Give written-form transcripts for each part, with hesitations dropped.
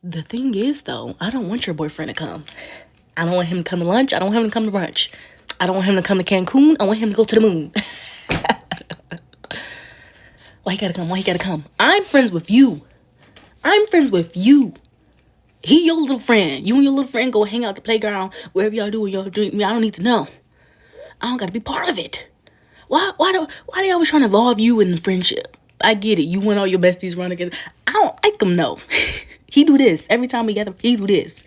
The thing is, though, I don't want your boyfriend to come. I don't want him to come to lunch. I don't want him to come to brunch. I don't want him to come to Cancun. I want him to go to the moon. Why he gotta come? Why he gotta come? I'm friends with you. I'm friends with you. He your little friend. You and your little friend go hang out at the playground, wherever y'all do what y'all do. I don't need to know. I don't gotta be part of it. Why they always trying to involve you in the friendship? I get it. You want all your besties run together. I don't like them, no. He do this. Every time we gather, he do this.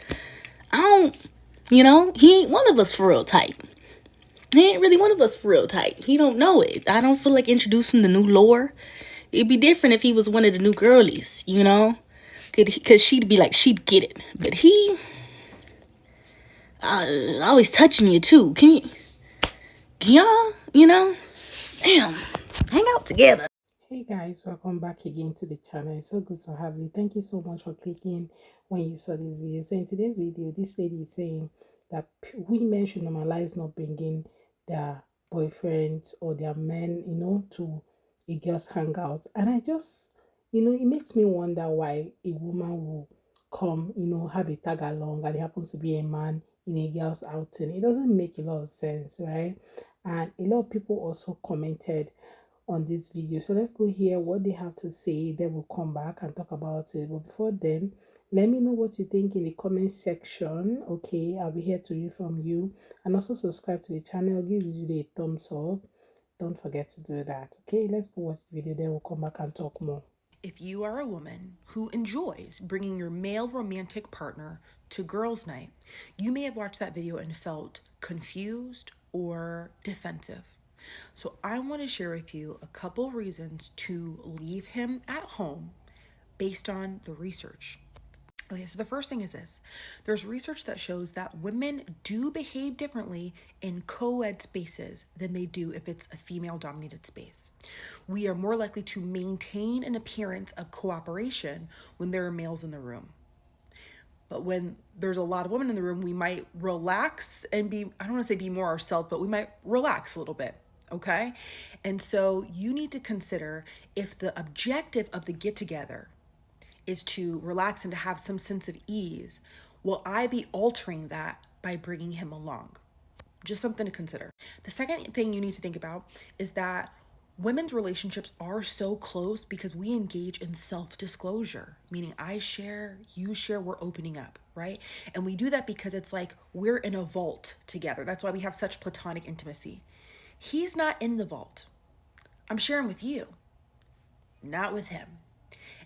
I don't, he ain't one of us for real type. He ain't really one of us for real type. He don't know it. I don't feel like introducing the new lore. It'd be different if he was one of the new girlies, Because she'd be like, she'd get it. But he, always touching you too. Can y'all, damn, hang out together. Hey guys, welcome back again to the channel. It's so good to have you. Thank you so much for clicking when you saw this video. So in today's video, this lady is saying that women should normalize not bringing their boyfriends or their men, to a girl's hangout. And I just, it makes me wonder why a woman will come, have a tag along and it happens to be a man in a girl's outing. It doesn't make a lot of sense, right? And a lot of people also commented on this video. So let's go hear what they have to say. Then we'll come back and talk about it. But before then, let me know what you think in the comment section. Okay, I'll be here to hear from you. And also subscribe to the channel. Give this video a thumbs up. Don't forget to do that. Okay, let's go watch the video. Then we'll come back and talk more. If you are a woman who enjoys bringing your male romantic partner to girls' night, you may have watched that video and felt confused or defensive. So I want to share with you a couple reasons to leave him at home based on the research. Okay, so the first thing is this. There's research that shows that women do behave differently in co-ed spaces than they do if it's a female-dominated space. We are more likely to maintain an appearance of cooperation when there are males in the room. But when there's a lot of women in the room, we might relax and I don't want to say be more ourselves, but we might relax a little bit, okay? And so you need to consider if the objective of the get-together is to relax and to have some sense of ease, will I be altering that by bringing him along? Just something to consider. The second thing you need to think about is that women's relationships are so close because we engage in self-disclosure, meaning I share, you share, we're opening up, right? And we do that because it's like we're in a vault together. That's why we have such platonic intimacy. He's not in the vault. I'm sharing with you, not with him.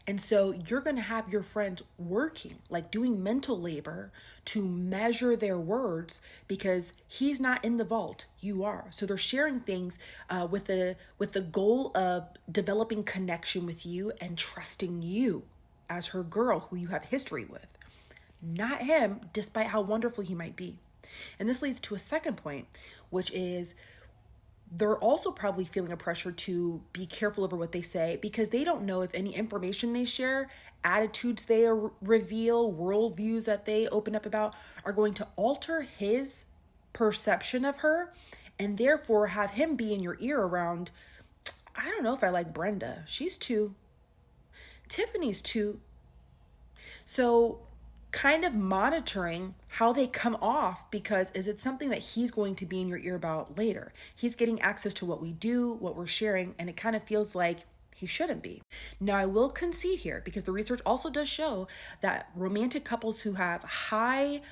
And so you're going to have your friends working, like doing mental labor to measure their words because he's not in the vault, you are. So they're sharing things with the goal of developing connection with you and trusting you as her girl who you have history with, not him, despite how wonderful he might be. And this leads to a second point, which is they're also probably feeling a pressure to be careful over what they say because they don't know if any information they share, attitudes they reveal, worldviews that they open up about are going to alter his perception of her and therefore have him be in your ear around, I don't know if I like Brenda. She's too. Tiffany's too. So kind of monitoring how they come off because is it something that he's going to be in your ear about later? He's getting access to what we do, what we're sharing, and it kind of feels like he shouldn't be. Now, I will concede here because the research also does show that romantic couples who have high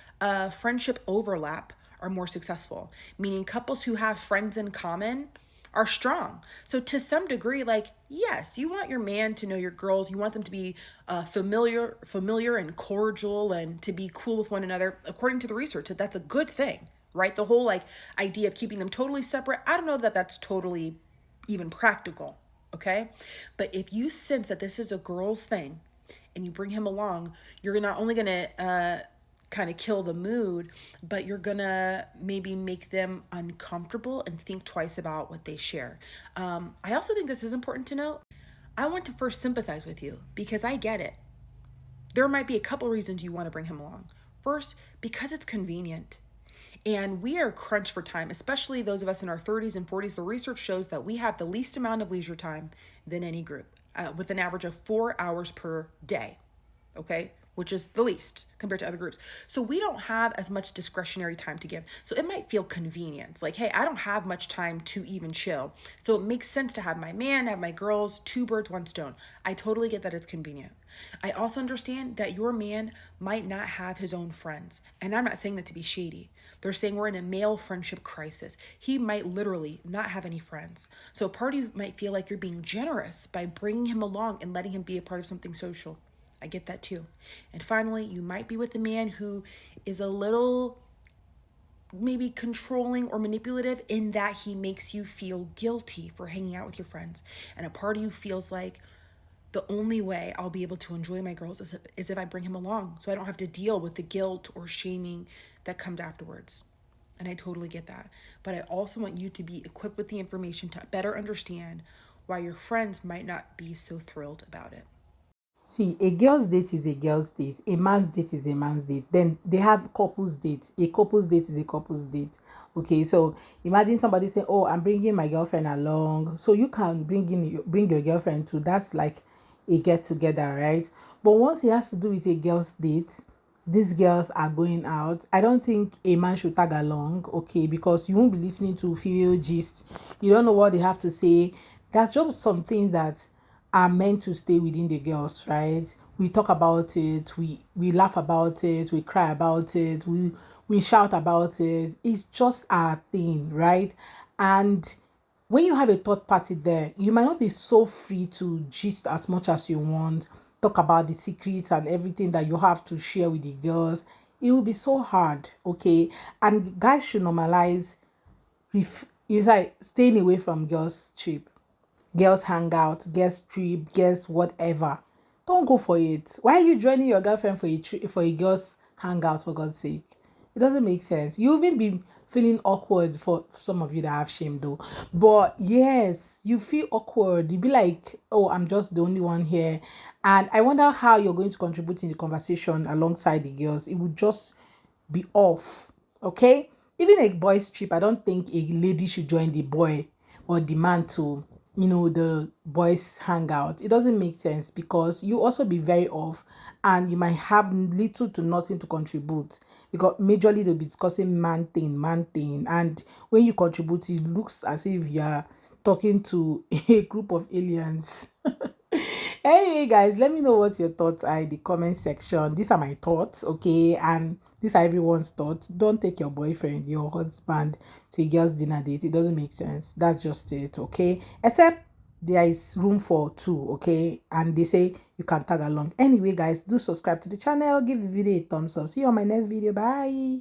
friendship overlap are more successful, meaning couples who have friends in common are strong. So to some degree, like, yes, you want your man to know your girls. You want them to be familiar and cordial and to be cool with one another. According to the research, that's a good thing, right? The whole like idea of keeping them totally separate, I don't know that that's totally even practical, okay? But if you sense that this is a girl's thing and you bring him along, you're not only gonna kind of kill the mood, but you're gonna maybe make them uncomfortable and think twice about what they share. I also think this is important to note. I want to first sympathize with you because I get it. There might be a couple reasons you want to bring him along. First, because it's convenient. And we are crunched for time, especially those of us in our 30s and 40s. The research shows that we have the least amount of leisure time than any group, with an average of 4 hours per day, okay? which is the least compared to other groups. So we don't have as much discretionary time to give. So it might feel convenient. Like, hey, I don't have much time to even chill. So it makes sense to have my man, have my girls, two birds, one stone. I totally get that it's convenient. I also understand that your man might not have his own friends. And I'm not saying that to be shady. They're saying we're in a male friendship crisis. He might literally not have any friends. So part of you might feel like you're being generous by bringing him along and letting him be a part of something social. I get that too. And finally, you might be with a man who is a little maybe controlling or manipulative in that he makes you feel guilty for hanging out with your friends. And a part of you feels like the only way I'll be able to enjoy my girls is if I bring him along, so I don't have to deal with the guilt or shaming that comes afterwards. And I totally get that. But I also want you to be equipped with the information to better understand why your friends might not be so thrilled about it. See, a girl's date is a girl's date. A man's date is a man's date. Then they have couples date. A couple's date is a couple's date. Okay, so imagine somebody saying, "Oh, I'm bringing my girlfriend along." So you can bring your girlfriend too. That's like a get together, right? But once it has to do with a girl's date, these girls are going out. I don't think a man should tag along, okay, because you won't be listening to female gist. You don't know what they have to say. That's just some things that are meant to stay within the girls, right? We talk about it, we laugh about it, we cry about it, we shout about it. It's just our thing, right? And when you have a third party there, you might not be so free to gist as much as you want, talk about the secrets and everything that you have to share with the girls. It will be so hard, okay? And guys should normalize it's like staying away from girls trip, girls hangout, girls trip, girls whatever. Don't go for it. Why are you joining your girlfriend for a trip, for a girls hangout, for God's sake? It doesn't make sense. You even be feeling awkward for some of you that have shame though. But yes, you feel awkward. You be like, oh, I'm just the only one here. And I wonder how you're going to contribute in the conversation alongside the girls. It would just be off. Okay? Even a boys trip, I don't think a lady should join the boy or the man to, the boys hangout. It doesn't make sense because you also be very off and you might have little to nothing to contribute because majorly they'll be discussing man thing. And when you contribute, it looks as if you're talking to a group of aliens. Anyway, guys, let me know what your thoughts are in the comment section. These are my thoughts, okay? And these are everyone's thoughts. Don't take your boyfriend, your husband to a girl's dinner date. It doesn't make sense. That's just it, okay? Except there is room for two, okay? And they say you can tag along. Anyway, guys, do subscribe to the channel. Give the video a thumbs up. See you on my next video. Bye.